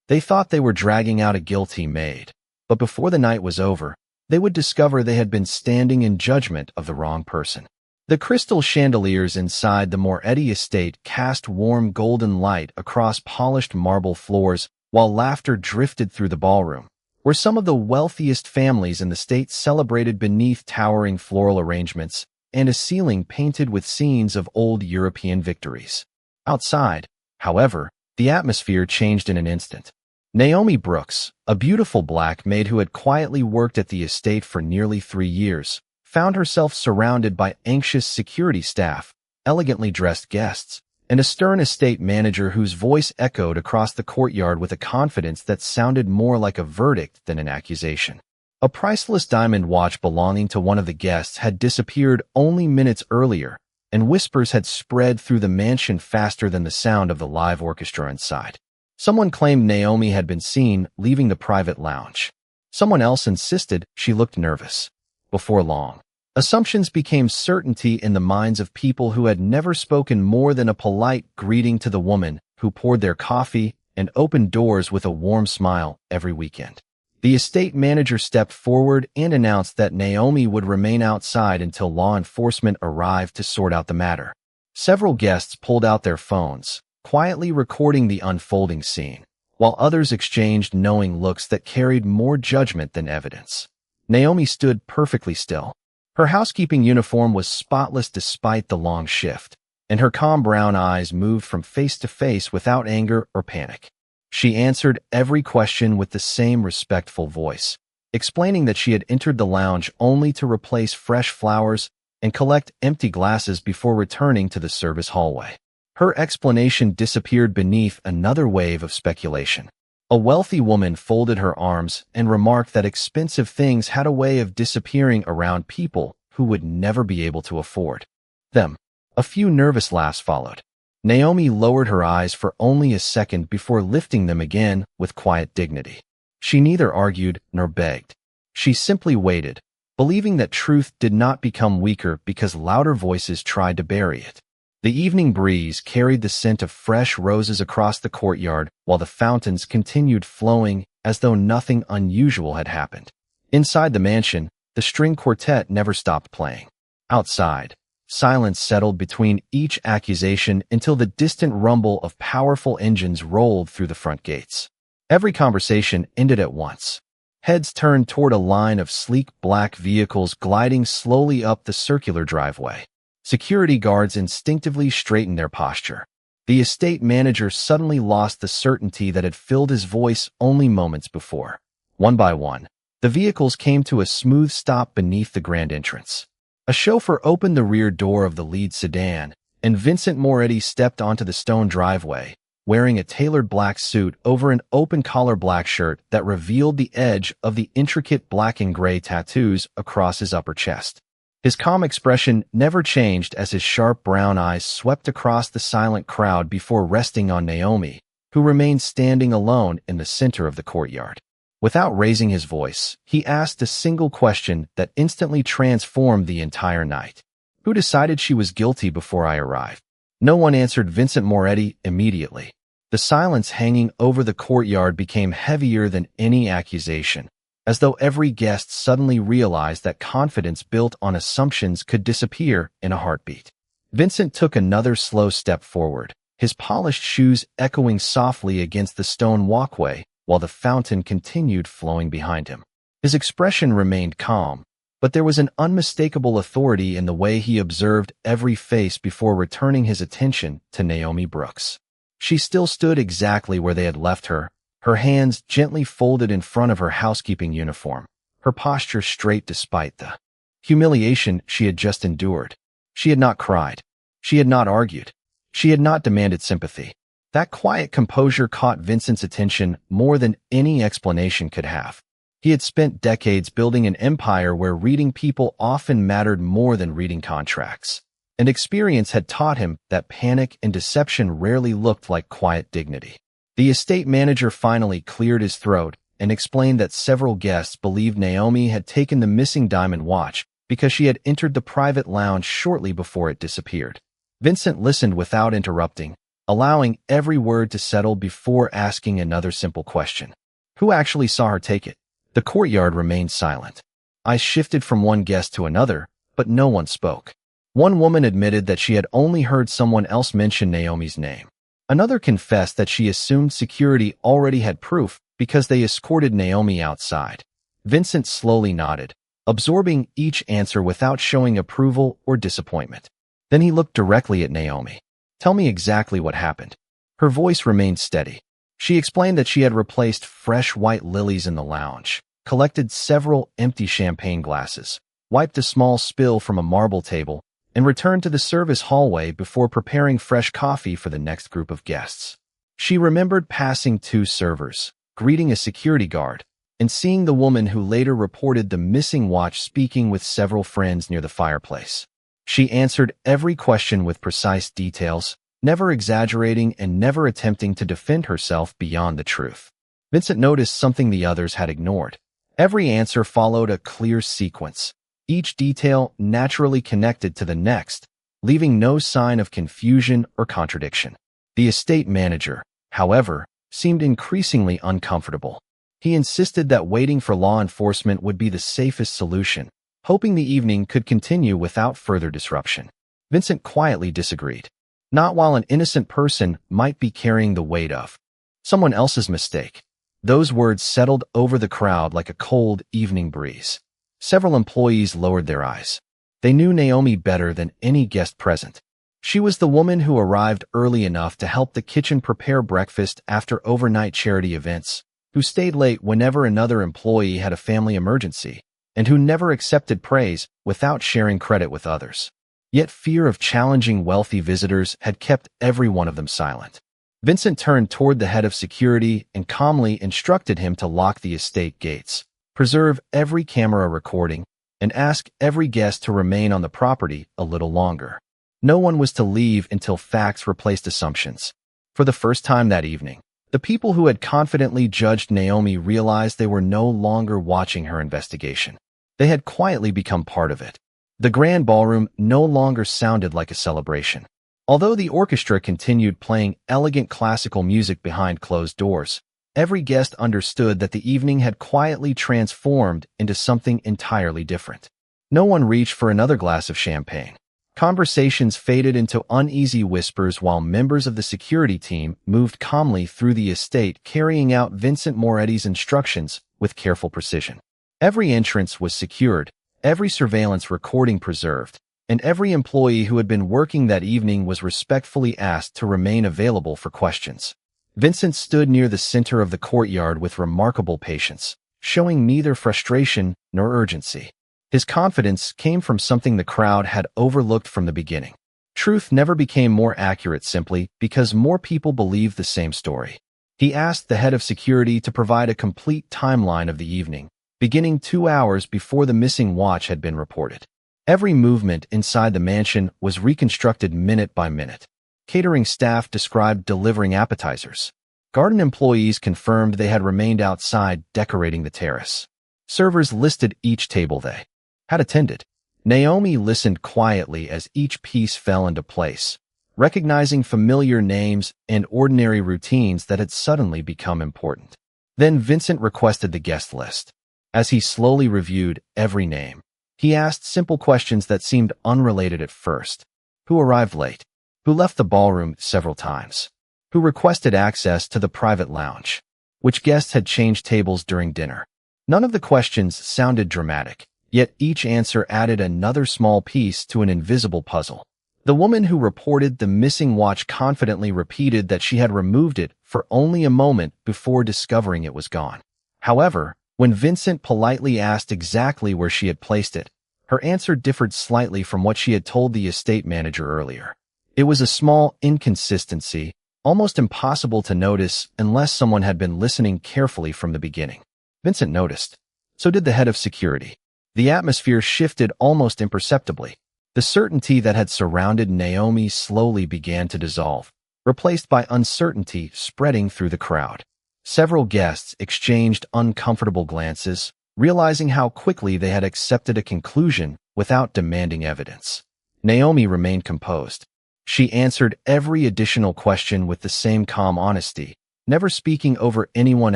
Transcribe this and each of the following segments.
They thought they were dragging out a guilty maid, but before the night was over, they would discover they had been standing in judgment of the wrong person. The crystal chandeliers inside the Moretti estate cast warm golden light across polished marble floors, while laughter drifted through the ballroom, where some of the wealthiest families in the state celebrated beneath towering floral arrangements and a ceiling painted with scenes of old European victories. Outside, however, the atmosphere changed in an instant. Naomi Brooks, a beautiful black maid who had quietly worked at the estate for nearly 3 years, found herself surrounded by anxious security staff, elegantly dressed guests, and a stern estate manager whose voice echoed across the courtyard with a confidence that sounded more like a verdict than an accusation. A priceless diamond watch belonging to one of the guests had disappeared only minutes earlier, and whispers had spread through the mansion faster than the sound of the live orchestra inside. Someone claimed Naomi had been seen leaving the private lounge. Someone else insisted she looked nervous. Before long, assumptions became certainty in the minds of people who had never spoken more than a polite greeting to the woman who poured their coffee and opened doors with a warm smile every weekend. The estate manager stepped forward and announced that Naomi would remain outside until law enforcement arrived to sort out the matter. Several guests pulled out their phones, quietly recording the unfolding scene, while others exchanged knowing looks that carried more judgment than evidence. Naomi stood perfectly still. Her housekeeping uniform was spotless despite the long shift, and her calm brown eyes moved from face to face without anger or panic. She answered every question with the same respectful voice, explaining that she had entered the lounge only to replace fresh flowers and collect empty glasses before returning to the service hallway. Her explanation disappeared beneath another wave of speculation. A wealthy woman folded her arms and remarked that expensive things had a way of disappearing around people who would never be able to afford them. A few nervous laughs followed. Naomi lowered her eyes for only a second before lifting them again with quiet dignity. She neither argued nor begged. She simply waited, believing that truth did not become weaker because louder voices tried to bury it. The evening breeze carried the scent of fresh roses across the courtyard while the fountains continued flowing as though nothing unusual had happened. Inside the mansion, the string quartet never stopped playing. Outside, silence settled between each accusation until the distant rumble of powerful engines rolled through the front gates. Every conversation ended at once. Heads turned toward a line of sleek black vehicles gliding slowly up the circular driveway. Security guards instinctively straightened their posture. The estate manager suddenly lost the certainty that had filled his voice only moments before. One by one, the vehicles came to a smooth stop beneath the grand entrance. A chauffeur opened the rear door of the lead sedan, and Vincent Moretti stepped onto the stone driveway, wearing a tailored black suit over an open-collar black shirt that revealed the edge of the intricate black and gray tattoos across his upper chest. His calm expression never changed as his sharp brown eyes swept across the silent crowd before resting on Naomi, who remained standing alone in the center of the courtyard. Without raising his voice, he asked a single question that instantly transformed the entire night. Who decided she was guilty before I arrived? No one answered Vincent Moretti immediately. The silence hanging over the courtyard became heavier than any accusation, as though every guest suddenly realized that confidence built on assumptions could disappear in a heartbeat. Vincent took another slow step forward, his polished shoes echoing softly against the stone walkway while the fountain continued flowing behind him. His expression remained calm, but there was an unmistakable authority in the way he observed every face before returning his attention to Naomi Brooks. She still stood exactly where they had left her, her hands gently folded in front of her housekeeping uniform, her posture straight despite the humiliation she had just endured. She had not cried. She had not argued. She had not demanded sympathy. That quiet composure caught Vincent's attention more than any explanation could have. He had spent decades building an empire where reading people often mattered more than reading contracts, and experience had taught him that panic and deception rarely looked like quiet dignity. The estate manager finally cleared his throat and explained that several guests believed Naomi had taken the missing diamond watch because she had entered the private lounge shortly before it disappeared. Vincent listened without interrupting, allowing every word to settle before asking another simple question. Who actually saw her take it? The courtyard remained silent. Eyes shifted from one guest to another, but no one spoke. One woman admitted that she had only heard someone else mention Naomi's name. Another confessed that she assumed security already had proof because they escorted Naomi outside. Vincent slowly nodded, absorbing each answer without showing approval or disappointment. Then he looked directly at Naomi. "Tell me exactly what happened." Her voice remained steady. She explained that she had replaced fresh white lilies in the lounge, collected several empty champagne glasses, wiped a small spill from a marble table, and returned to the service hallway before preparing fresh coffee for the next group of guests. She remembered passing 2 servers, greeting a security guard, and seeing the woman who later reported the missing watch speaking with several friends near the fireplace. She answered every question with precise details, never exaggerating and never attempting to defend herself beyond the truth. Vincent noticed something the others had ignored. Every answer followed a clear sequence, each detail naturally connected to the next, leaving no sign of confusion or contradiction. The estate manager, however, seemed increasingly uncomfortable. He insisted that waiting for law enforcement would be the safest solution, hoping the evening could continue without further disruption. Vincent quietly disagreed. Not while an innocent person might be carrying the weight of someone else's mistake. Those words settled over the crowd like a cold evening breeze. Several employees lowered their eyes. They knew Naomi better than any guest present. She was the woman who arrived early enough to help the kitchen prepare breakfast after overnight charity events, who stayed late whenever another employee had a family emergency, and who never accepted praise without sharing credit with others. Yet fear of challenging wealthy visitors had kept every one of them silent. Vincent turned toward the head of security and calmly instructed him to lock the estate gates, preserve every camera recording, and ask every guest to remain on the property a little longer. No one was to leave until facts replaced assumptions. For the first time that evening, the people who had confidently judged Naomi realized they were no longer watching her investigation. They had quietly become part of it. The grand ballroom no longer sounded like a celebration. Although the orchestra continued playing elegant classical music behind closed doors, every guest understood that the evening had quietly transformed into something entirely different. No one reached for another glass of champagne. Conversations faded into uneasy whispers while members of the security team moved calmly through the estate, carrying out Vincent Moretti's instructions with careful precision. Every entrance was secured, every surveillance recording preserved, and every employee who had been working that evening was respectfully asked to remain available for questions. Vincent stood near the center of the courtyard with remarkable patience, showing neither frustration nor urgency. His confidence came from something the crowd had overlooked from the beginning. Truth never became more accurate simply because more people believed the same story. He asked the head of security to provide a complete timeline of the evening, beginning 2 hours before the missing watch had been reported. Every movement inside the mansion was reconstructed minute by minute. Catering staff described delivering appetizers. Garden employees confirmed they had remained outside decorating the terrace. Servers listed each table they had attended. Naomi listened quietly as each piece fell into place, recognizing familiar names and ordinary routines that had suddenly become important. Then Vincent requested the guest list. As he slowly reviewed every name, he asked simple questions that seemed unrelated at first. Who arrived late? Who left the ballroom several times? Who requested access to the private lounge? Which guests had changed tables during dinner? None of the questions sounded dramatic, yet each answer added another small piece to an invisible puzzle. The woman who reported the missing watch confidently repeated that she had removed it for only a moment before discovering it was gone. However, when Vincent politely asked exactly where she had placed it, her answer differed slightly from what she had told the estate manager earlier. It was a small inconsistency, almost impossible to notice unless someone had been listening carefully from the beginning. Vincent noticed. So did the head of security. The atmosphere shifted almost imperceptibly. The certainty that had surrounded Naomi slowly began to dissolve, replaced by uncertainty spreading through the crowd. Several guests exchanged uncomfortable glances, realizing how quickly they had accepted a conclusion without demanding evidence. Naomi remained composed. She answered every additional question with the same calm honesty, never speaking over anyone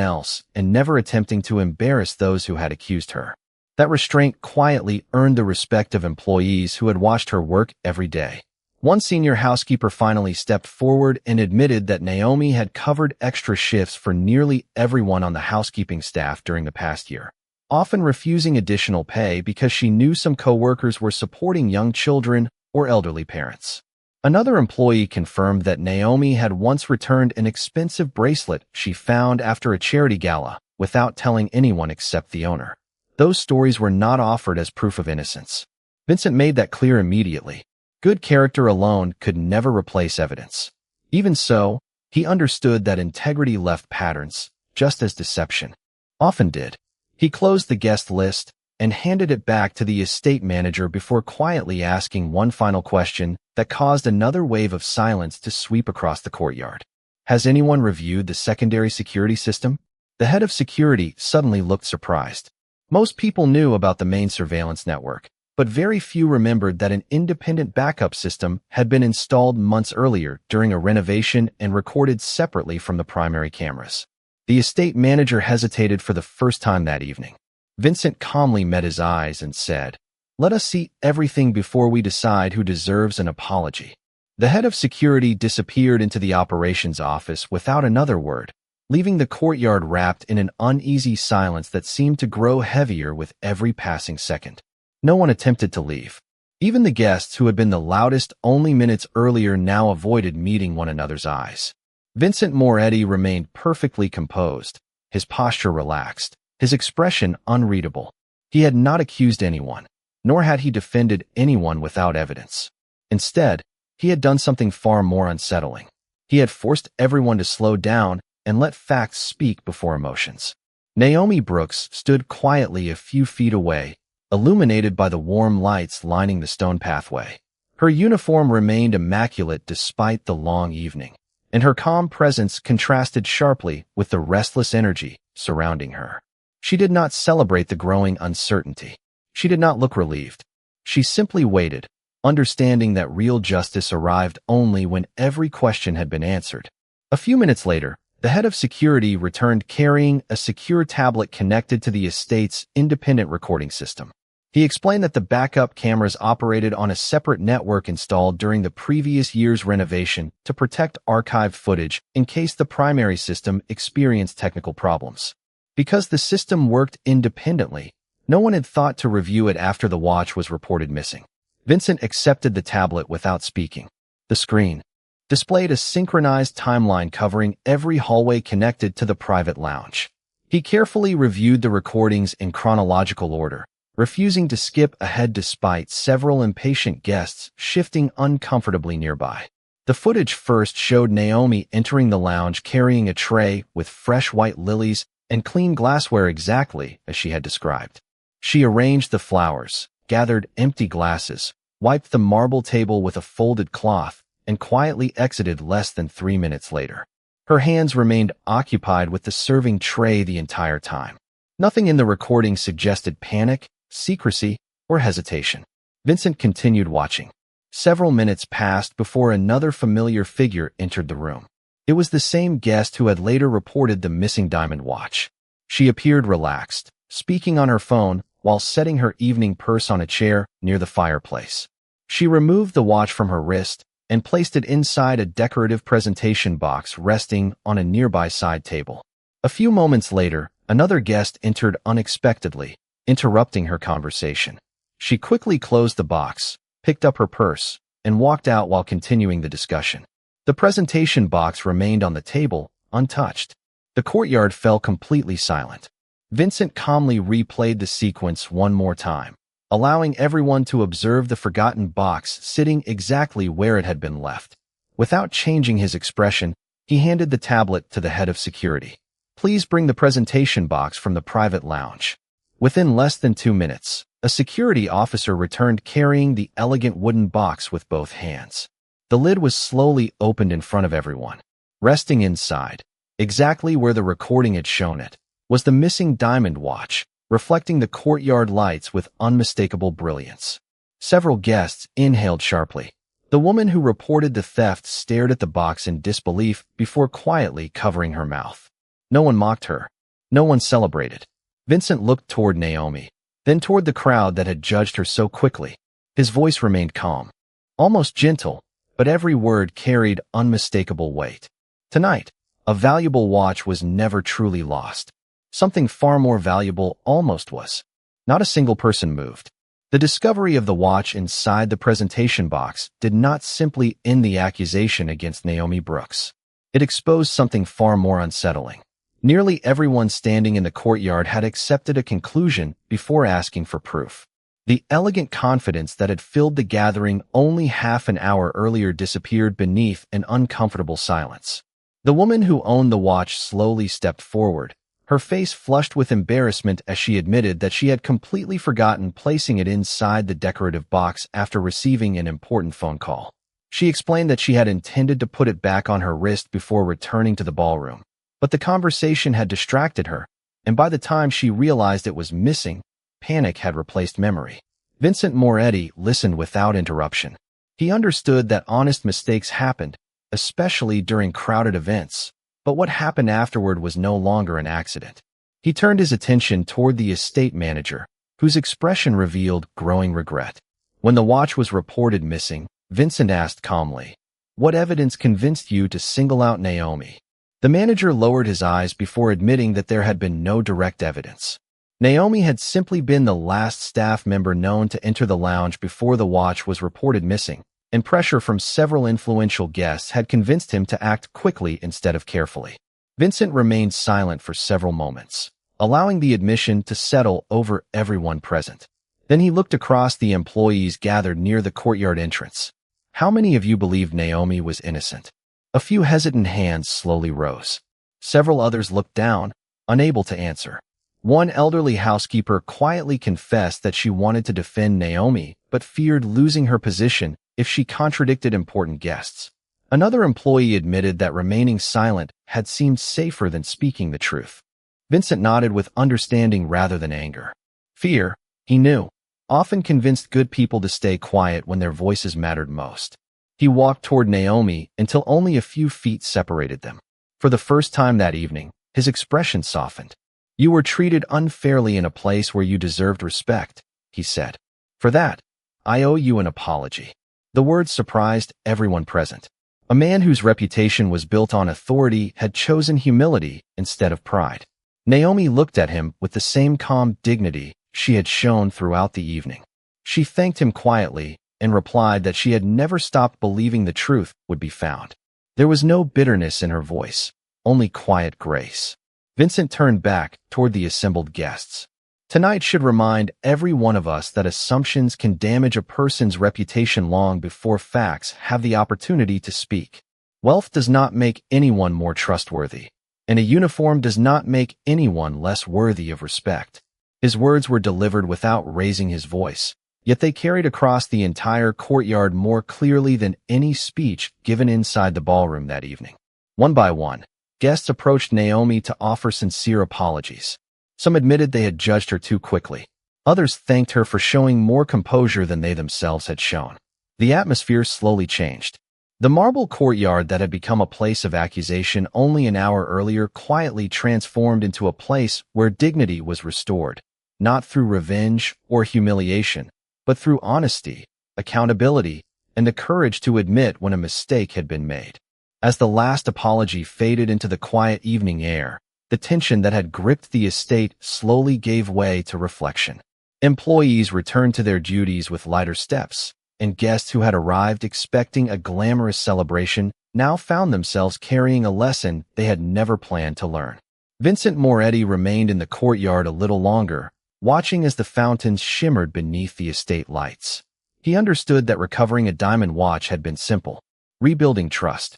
else and never attempting to embarrass those who had accused her. That restraint quietly earned the respect of employees who had watched her work every day. One senior housekeeper finally stepped forward and admitted that Naomi had covered extra shifts for nearly everyone on the housekeeping staff during the past year, often refusing additional pay because she knew some coworkers were supporting young children or elderly parents. Another employee confirmed that Naomi had once returned an expensive bracelet she found after a charity gala without telling anyone except the owner. Those stories were not offered as proof of innocence. Vincent made that clear immediately. Good character alone could never replace evidence. Even so, he understood that integrity left patterns, just as deception often did. He closed the guest list and handed it back to the estate manager before quietly asking one final question that caused another wave of silence to sweep across the courtyard. Has anyone reviewed the secondary security system? The head of security suddenly looked surprised. Most people knew about the main surveillance network, but very few remembered that an independent backup system had been installed months earlier during a renovation and recorded separately from the primary cameras. The estate manager hesitated for the first time that evening. Vincent calmly met his eyes and said, "Let us see everything before we decide who deserves an apology." The head of security disappeared into the operations office without another word, leaving the courtyard wrapped in an uneasy silence that seemed to grow heavier with every passing second. No one attempted to leave. Even the guests who had been the loudest only minutes earlier now avoided meeting one another's eyes. Vincent Moretti remained perfectly composed, his posture relaxed, his expression unreadable. He had not accused anyone, nor had he defended anyone without evidence. Instead, he had done something far more unsettling. He had forced everyone to slow down and let facts speak before emotions. Naomi Brooks stood quietly a few feet away, illuminated by the warm lights lining the stone pathway. Her uniform remained immaculate despite the long evening, and her calm presence contrasted sharply with the restless energy surrounding her. She did not celebrate the growing uncertainty. She did not look relieved. She simply waited, understanding that real justice arrived only when every question had been answered. A few minutes later, the head of security returned carrying a secure tablet connected to the estate's independent recording system. He explained that the backup cameras operated on a separate network installed during the previous year's renovation to protect archived footage in case the primary system experienced technical problems. Because the system worked independently, no one had thought to review it after the watch was reported missing. Vincent accepted the tablet without speaking. The screen displayed a synchronized timeline covering every hallway connected to the private lounge. He carefully reviewed the recordings in chronological order, refusing to skip ahead despite several impatient guests shifting uncomfortably nearby. The footage first showed Naomi entering the lounge carrying a tray with fresh white lilies and clean glassware exactly as she had described. She arranged the flowers, gathered empty glasses, wiped the marble table with a folded cloth, and quietly exited less than 3 minutes later. Her hands remained occupied with the serving tray the entire time. Nothing in the recording suggested panic, secrecy, or hesitation. Vincent continued watching. Several minutes passed before another familiar figure entered the room. It was the same guest who had later reported the missing diamond watch. She appeared relaxed, speaking on her phone while setting her evening purse on a chair near the fireplace. She removed the watch from her wrist and placed it inside a decorative presentation box resting on a nearby side table. A few moments later, another guest entered unexpectedly, interrupting her conversation. She quickly closed the box, picked up her purse, and walked out while continuing the discussion. The presentation box remained on the table, untouched. The courtyard fell completely silent. Vincent calmly replayed the sequence one more time, allowing everyone to observe the forgotten box sitting exactly where it had been left. Without changing his expression, he handed the tablet to the head of security. "Please bring the presentation box from the private lounge." Within less than 2 minutes, a security officer returned carrying the elegant wooden box with both hands. The lid was slowly opened in front of everyone. Resting inside, exactly where the recording had shown it, was the missing diamond watch, reflecting the courtyard lights with unmistakable brilliance. Several guests inhaled sharply. The woman who reported the theft stared at the box in disbelief before quietly covering her mouth. No one mocked her. No one celebrated. Vincent looked toward Naomi, then toward the crowd that had judged her so quickly. His voice remained calm, almost gentle, but every word carried unmistakable weight. Tonight, a valuable watch was never truly lost. Something far more valuable almost was. Not a single person moved. The discovery of the watch inside the presentation box did not simply end the accusation against Naomi Brooks. It exposed something far more unsettling. Nearly everyone standing in the courtyard had accepted a conclusion before asking for proof. The elegant confidence that had filled the gathering only half an hour earlier disappeared beneath an uncomfortable silence. The woman who owned the watch slowly stepped forward, her face flushed with embarrassment as she admitted that she had completely forgotten placing it inside the decorative box after receiving an important phone call. She explained that she had intended to put it back on her wrist before returning to the ballroom, but the conversation had distracted her, and by the time she realized it was missing, panic had replaced memory. Vincent Moretti listened without interruption. He understood that honest mistakes happened, especially during crowded events, but what happened afterward was no longer an accident. He turned his attention toward the estate manager, whose expression revealed growing regret. When the watch was reported missing, Vincent asked calmly, "What evidence convinced you to single out Naomi?" The manager lowered his eyes before admitting that there had been no direct evidence. Naomi had simply been the last staff member known to enter the lounge before the watch was reported missing, and pressure from several influential guests had convinced him to act quickly instead of carefully. Vincent remained silent for several moments, allowing the admission to settle over everyone present. Then he looked across the employees gathered near the courtyard entrance. "How many of you believed Naomi was innocent?" A few hesitant hands slowly rose. Several others looked down, unable to answer. One elderly housekeeper quietly confessed that she wanted to defend Naomi, but feared losing her position if she contradicted important guests. Another employee admitted that remaining silent had seemed safer than speaking the truth. Vincent nodded with understanding rather than anger. Fear, he knew, often convinced good people to stay quiet when their voices mattered most. He walked toward Naomi until only a few feet separated them. For the first time that evening, his expression softened. "You were treated unfairly in a place where you deserved respect," he said. "For that, I owe you an apology." The words surprised everyone present. A man whose reputation was built on authority had chosen humility instead of pride. Naomi looked at him with the same calm dignity she had shown throughout the evening. She thanked him quietly and replied that she had never stopped believing the truth would be found. There was no bitterness in her voice, only quiet grace. Vincent turned back toward the assembled guests. Tonight should remind every one of us that assumptions can damage a person's reputation long before facts have the opportunity to speak. Wealth does not make anyone more trustworthy, and a uniform does not make anyone less worthy of respect. His words were delivered without raising his voice, yet they carried across the entire courtyard more clearly than any speech given inside the ballroom that evening. One by one, guests approached Naomi to offer sincere apologies. Some admitted they had judged her too quickly. Others thanked her for showing more composure than they themselves had shown. The atmosphere slowly changed. The marble courtyard that had become a place of accusation only an hour earlier quietly transformed into a place where dignity was restored, not through revenge or humiliation, but through honesty, accountability, and the courage to admit when a mistake had been made. As the last apology faded into the quiet evening air, the tension that had gripped the estate slowly gave way to reflection. Employees returned to their duties with lighter steps, and guests who had arrived expecting a glamorous celebration now found themselves carrying a lesson they had never planned to learn. Vincent Moretti remained in the courtyard a little longer, watching as the fountains shimmered beneath the estate lights. He understood that recovering a diamond watch had been simple. Rebuilding trust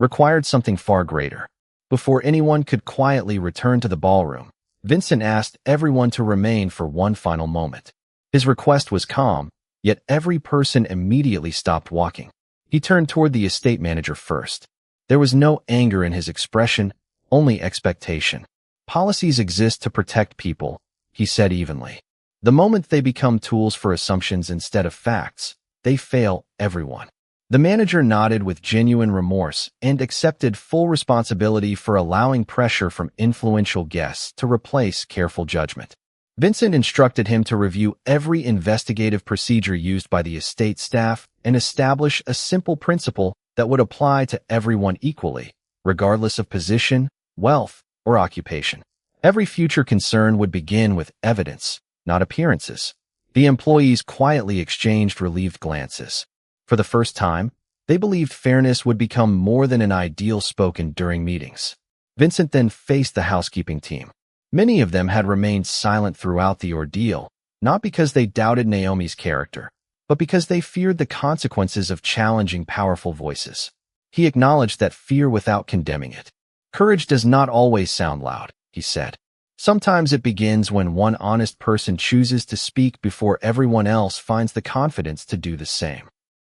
required something far greater. Before anyone could quietly return to the ballroom, Vincent asked everyone to remain for one final moment. His request was calm, yet every person immediately stopped walking. He turned toward the estate manager first. There was no anger in his expression, only expectation. "Policies exist to protect people," he said evenly. "The moment they become tools for assumptions instead of facts, they fail everyone." The manager nodded with genuine remorse and accepted full responsibility for allowing pressure from influential guests to replace careful judgment. Vincent instructed him to review every investigative procedure used by the estate staff and establish a simple principle that would apply to everyone equally, regardless of position, wealth, or occupation. Every future concern would begin with evidence, not appearances. The employees quietly exchanged relieved glances. For the first time, they believed fairness would become more than an ideal spoken during meetings. Vincent then faced the housekeeping team. Many of them had remained silent throughout the ordeal, not because they doubted Naomi's character, but because they feared the consequences of challenging powerful voices. He acknowledged that fear without condemning it. Courage does not always sound loud, he said. Sometimes it begins when one honest person chooses to speak before everyone else finds the confidence to do the same.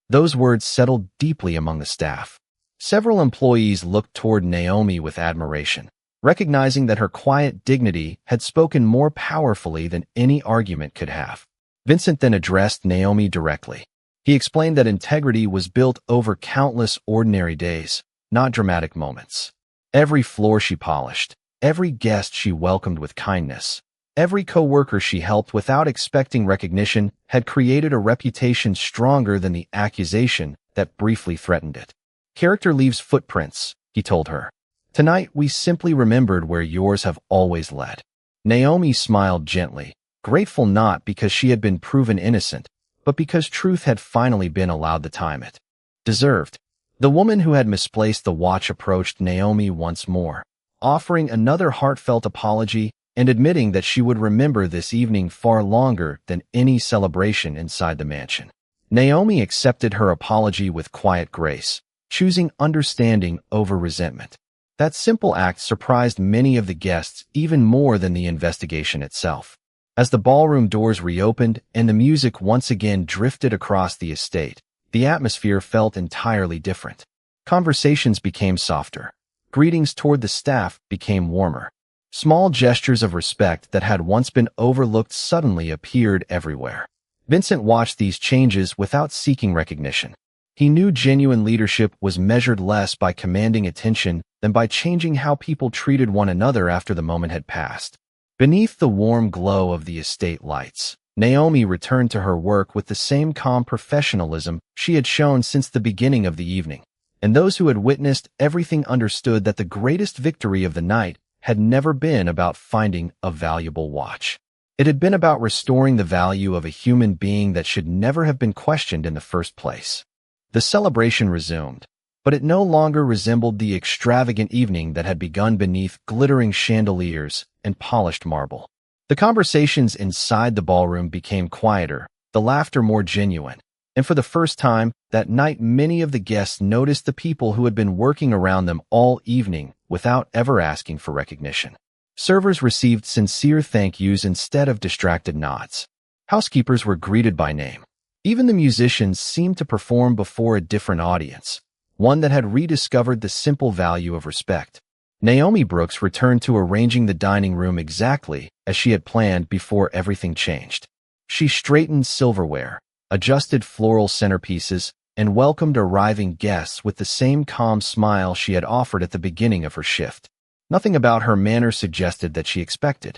Those words settled deeply among the staff. Several employees looked toward Naomi with admiration, recognizing that her quiet dignity had spoken more powerfully than any argument could have. Vincent then addressed Naomi directly. He explained that integrity was built over countless ordinary days, not dramatic moments. Every floor she polished, every guest she welcomed with kindness, every co-worker she helped without expecting recognition had created a reputation stronger than the accusation that briefly threatened it. Character leaves footprints, he told her. Tonight we simply remembered where yours have always led. Naomi smiled gently, grateful not because she had been proven innocent, but because truth had finally been allowed the time it deserved. The woman who had misplaced the watch approached Naomi once more, offering another heartfelt apology and admitting that she would remember this evening far longer than any celebration inside the mansion. Naomi accepted her apology with quiet grace, choosing understanding over resentment. That simple act surprised many of the guests even more than the investigation itself. As the ballroom doors reopened and the music once again drifted across the estate, the atmosphere felt entirely different. Conversations became softer. Greetings toward the staff became warmer. Small gestures of respect that had once been overlooked suddenly appeared everywhere. Vincent watched these changes without seeking recognition. He knew genuine leadership was measured less by commanding attention than by changing how people treated one another after the moment had passed. Beneath the warm glow of the estate lights, Naomi returned to her work with the same calm professionalism she had shown since the beginning of the evening, and those who had witnessed everything understood that the greatest victory of the night had never been about finding a valuable watch. It had been about restoring the value of a human being that should never have been questioned in the first place. The celebration resumed, but it no longer resembled the extravagant evening that had begun beneath glittering chandeliers and polished marble. The conversations inside the ballroom became quieter, the laughter more genuine, and for the first time that night many of the guests noticed the people who had been working around them all evening without ever asking for recognition. Servers received sincere thank yous instead of distracted nods. Housekeepers were greeted by name. Even the musicians seemed to perform before a different audience, one that had rediscovered the simple value of respect. Naomi Brooks returned to arranging the dining room exactly as she had planned before everything changed. She straightened silverware, adjusted floral centerpieces, and welcomed arriving guests with the same calm smile she had offered at the beginning of her shift. Nothing about her manner suggested that she expected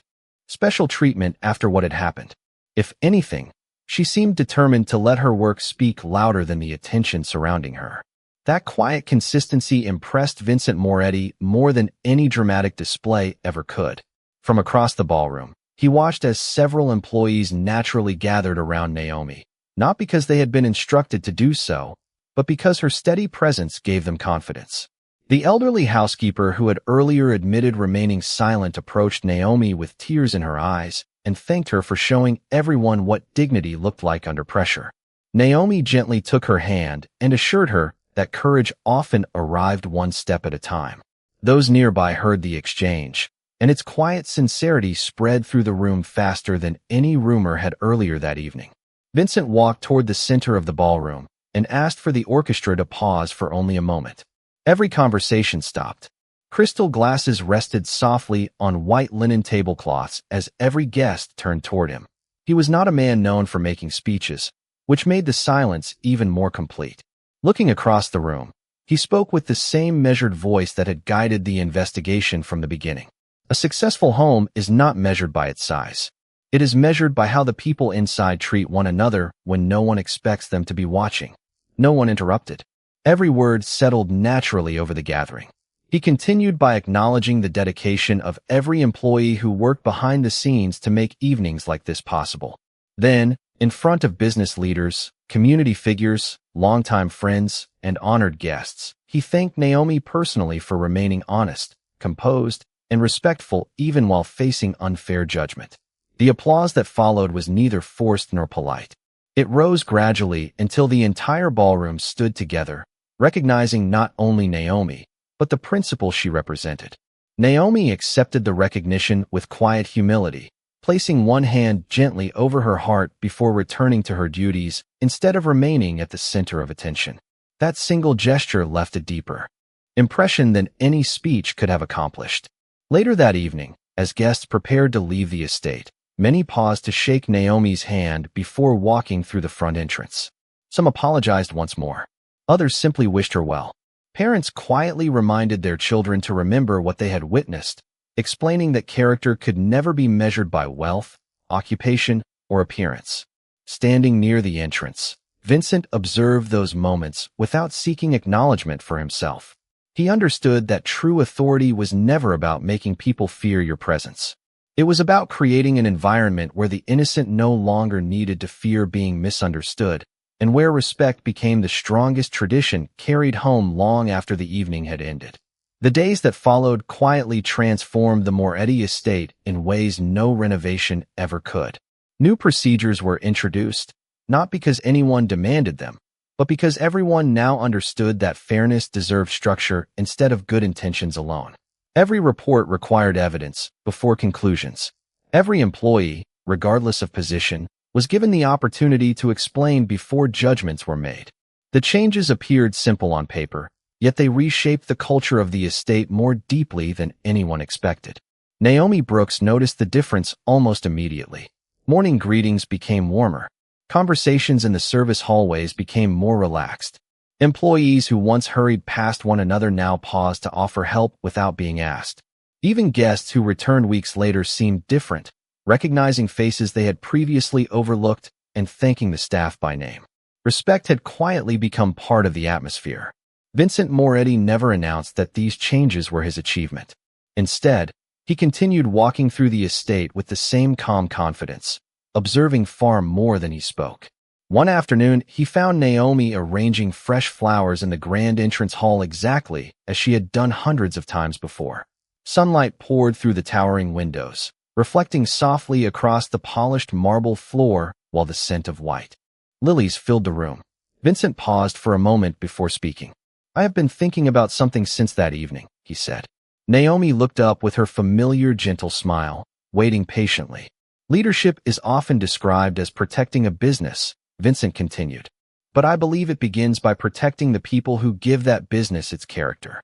special treatment after what had happened. If anything, she seemed determined to let her work speak louder than the attention surrounding her. That quiet consistency impressed Vincent Moretti more than any dramatic display ever could. From across the ballroom, he watched as several employees naturally gathered around Naomi, not because they had been instructed to do so, but because her steady presence gave them confidence. The elderly housekeeper who had earlier admitted remaining silent approached Naomi with tears in her eyes and thanked her for showing everyone what dignity looked like under pressure. Naomi gently took her hand and assured her that courage often arrived one step at a time. Those nearby heard the exchange, and its quiet sincerity spread through the room faster than any rumor had earlier that evening. Vincent walked toward the center of the ballroom and asked for the orchestra to pause for only a moment. Every conversation stopped. Crystal glasses rested softly on white linen tablecloths as every guest turned toward him. He was not a man known for making speeches, which made the silence even more complete. Looking across the room, he spoke with the same measured voice that had guided the investigation from the beginning. A successful home is not measured by its size. It is measured by how the people inside treat one another when no one expects them to be watching. No one interrupted. Every word settled naturally over the gathering. He continued by acknowledging the dedication of every employee who worked behind the scenes to make evenings like this possible. Then, in front of business leaders, community figures, longtime friends, and honored guests, he thanked Naomi personally for remaining honest, composed, and respectful even while facing unfair judgment. The applause that followed was neither forced nor polite. It rose gradually until the entire ballroom stood together, recognizing not only Naomi, but the principle she represented. Naomi accepted the recognition with quiet humility, placing one hand gently over her heart before returning to her duties instead of remaining at the center of attention. That single gesture left a deeper impression than any speech could have accomplished. Later that evening, as guests prepared to leave the estate, many paused to shake Naomi's hand before walking through the front entrance. Some apologized once more. Others simply wished her well. Parents quietly reminded their children to remember what they had witnessed, explaining that character could never be measured by wealth, occupation, or appearance. Standing near the entrance, Vincent observed those moments without seeking acknowledgement for himself. He understood that true authority was never about making people fear your presence. It was about creating an environment where the innocent no longer needed to fear being misunderstood, and where respect became the strongest tradition carried home long after the evening had ended. The days that followed quietly transformed the Moretti estate in ways no renovation ever could. New procedures were introduced, not because anyone demanded them, but because everyone now understood that fairness deserved structure instead of good intentions alone. Every report required evidence before conclusions. Every employee, regardless of position, was given the opportunity to explain before judgments were made. The changes appeared simple on paper, yet they reshaped the culture of the estate more deeply than anyone expected. Naomi Brooks noticed the difference almost immediately. Morning greetings became warmer. Conversations in the service hallways became more relaxed. Employees who once hurried past one another now paused to offer help without being asked. Even guests who returned weeks later seemed different, recognizing faces they had previously overlooked and thanking the staff by name. Respect had quietly become part of the atmosphere. Vincent Moretti never announced that these changes were his achievement. Instead, he continued walking through the estate with the same calm confidence, observing far more than he spoke. One afternoon, he found Naomi arranging fresh flowers in the grand entrance hall exactly as she had done hundreds of times before. Sunlight poured through the towering windows, reflecting softly across the polished marble floor while the scent of white lilies filled the room. Vincent paused for a moment before speaking. "I have been thinking about something since that evening," he said. Naomi looked up with her familiar gentle smile, waiting patiently. "Leadership is often described as protecting a business," Vincent continued. "But I believe it begins by protecting the people who give that business its character."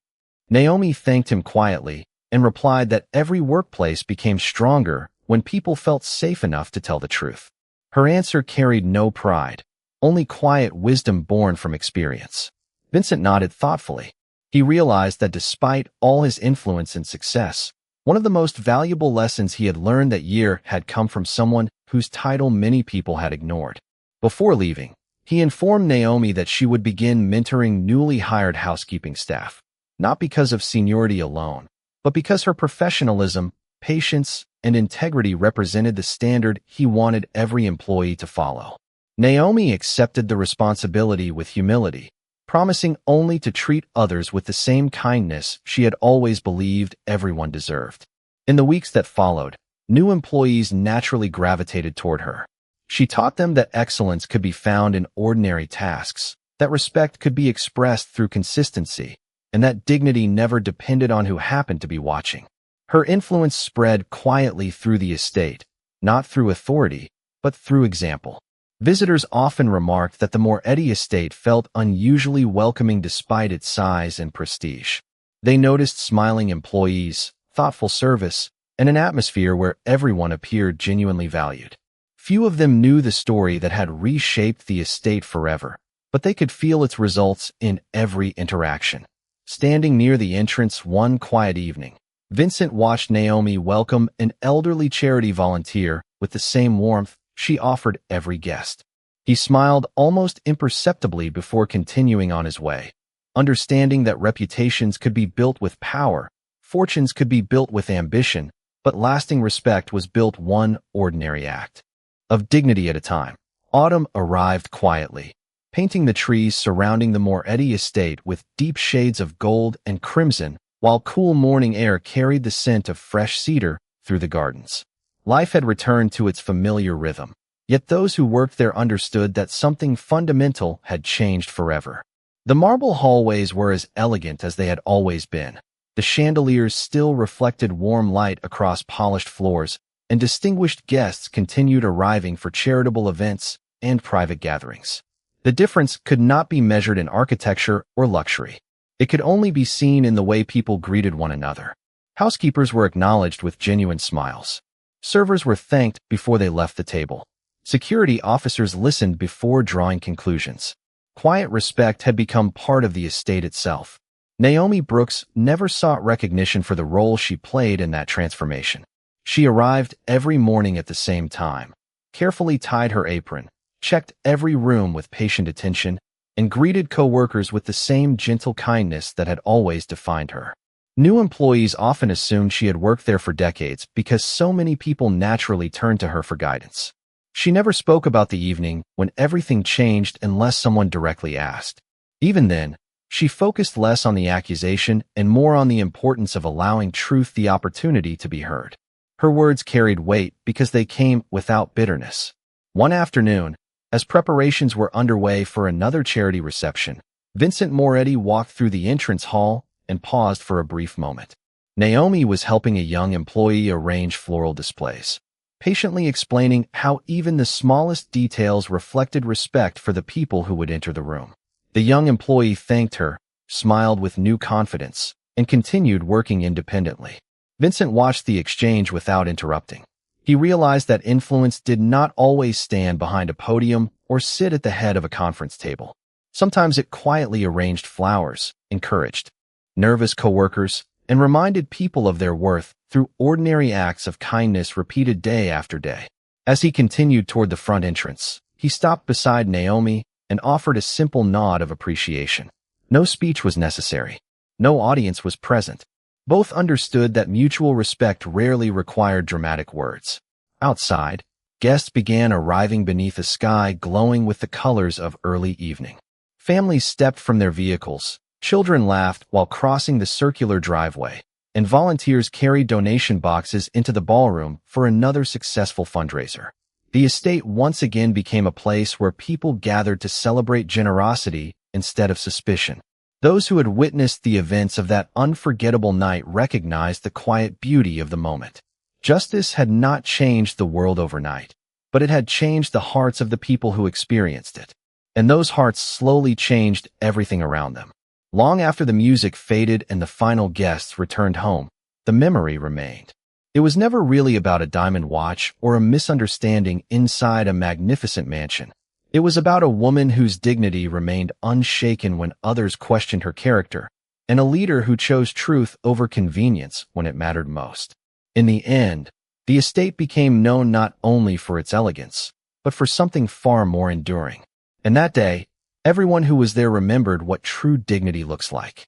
Naomi thanked him quietly and replied that every workplace became stronger when people felt safe enough to tell the truth. Her answer carried no pride, only quiet wisdom born from experience. Vincent nodded thoughtfully. He realized that despite all his influence and success, one of the most valuable lessons he had learned that year had come from someone whose title many people had ignored. Before leaving, he informed Naomi that she would begin mentoring newly hired housekeeping staff, not because of seniority alone, but because her professionalism, patience, and integrity represented the standard he wanted every employee to follow. Naomi accepted the responsibility with humility, promising only to treat others with the same kindness she had always believed everyone deserved. In the weeks that followed, new employees naturally gravitated toward her. She taught them that excellence could be found in ordinary tasks, that respect could be expressed through consistency, and that dignity never depended on who happened to be watching. Her influence spread quietly through the estate, not through authority, but through example. Visitors often remarked that the Moretti estate felt unusually welcoming despite its size and prestige. They noticed smiling employees, thoughtful service, and an atmosphere where everyone appeared genuinely valued. Few of them knew the story that had reshaped the estate forever, but they could feel its results in every interaction. Standing near the entrance one quiet evening, Vincent watched Naomi welcome an elderly charity volunteer with the same warmth she offered every guest. He smiled almost imperceptibly before continuing on his way, understanding that reputations could be built with power, fortunes could be built with ambition, but lasting respect was built one ordinary act of dignity at a time. Autumn arrived quietly, painting the trees surrounding the Moretti estate with deep shades of gold and crimson, while cool morning air carried the scent of fresh cedar through the gardens. Life had returned to its familiar rhythm, yet those who worked there understood that something fundamental had changed forever. The marble hallways were as elegant as they had always been. The chandeliers still reflected warm light across polished floors, and distinguished guests continued arriving for charitable events and private gatherings. The difference could not be measured in architecture or luxury. It could only be seen in the way people greeted one another. Housekeepers were acknowledged with genuine smiles. Servers were thanked before they left the table. Security officers listened before drawing conclusions. Quiet respect had become part of the estate itself. Naomi Brooks never sought recognition for the role she played in that transformation. She arrived every morning at the same time, carefully tied her apron, checked every room with patient attention, and greeted co-workers with the same gentle kindness that had always defined her. New employees often assumed she had worked there for decades because so many people naturally turned to her for guidance. She never spoke about the evening when everything changed unless someone directly asked. Even then, she focused less on the accusation and more on the importance of allowing truth the opportunity to be heard. Her words carried weight because they came without bitterness. One afternoon, as preparations were underway for another charity reception, Vincent Moretti walked through the entrance hall and paused for a brief moment. Naomi was helping a young employee arrange floral displays, patiently explaining how even the smallest details reflected respect for the people who would enter the room. The young employee thanked her, smiled with new confidence, and continued working independently. Vincent watched the exchange without interrupting. He realized that influence did not always stand behind a podium or sit at the head of a conference table. Sometimes it quietly arranged flowers, encouraged nervous coworkers, and reminded people of their worth through ordinary acts of kindness repeated day after day. As he continued toward the front entrance, he stopped beside Naomi and offered a simple nod of appreciation. No speech was necessary. No audience was present. Both understood that mutual respect rarely required dramatic words. Outside, guests began arriving beneath a sky glowing with the colors of early evening. Families stepped from their vehicles, children laughed while crossing the circular driveway, and volunteers carried donation boxes into the ballroom for another successful fundraiser. The estate once again became a place where people gathered to celebrate generosity instead of suspicion. Those who had witnessed the events of that unforgettable night recognized the quiet beauty of the moment. Justice had not changed the world overnight, but it had changed the hearts of the people who experienced it. And those hearts slowly changed everything around them. Long after the music faded and the final guests returned home, the memory remained. It was never really about a diamond watch or a misunderstanding inside a magnificent mansion. It was about a woman whose dignity remained unshaken when others questioned her character, and a leader who chose truth over convenience when it mattered most. In the end, the estate became known not only for its elegance, but for something far more enduring. And that day, everyone who was there remembered what true dignity looks like.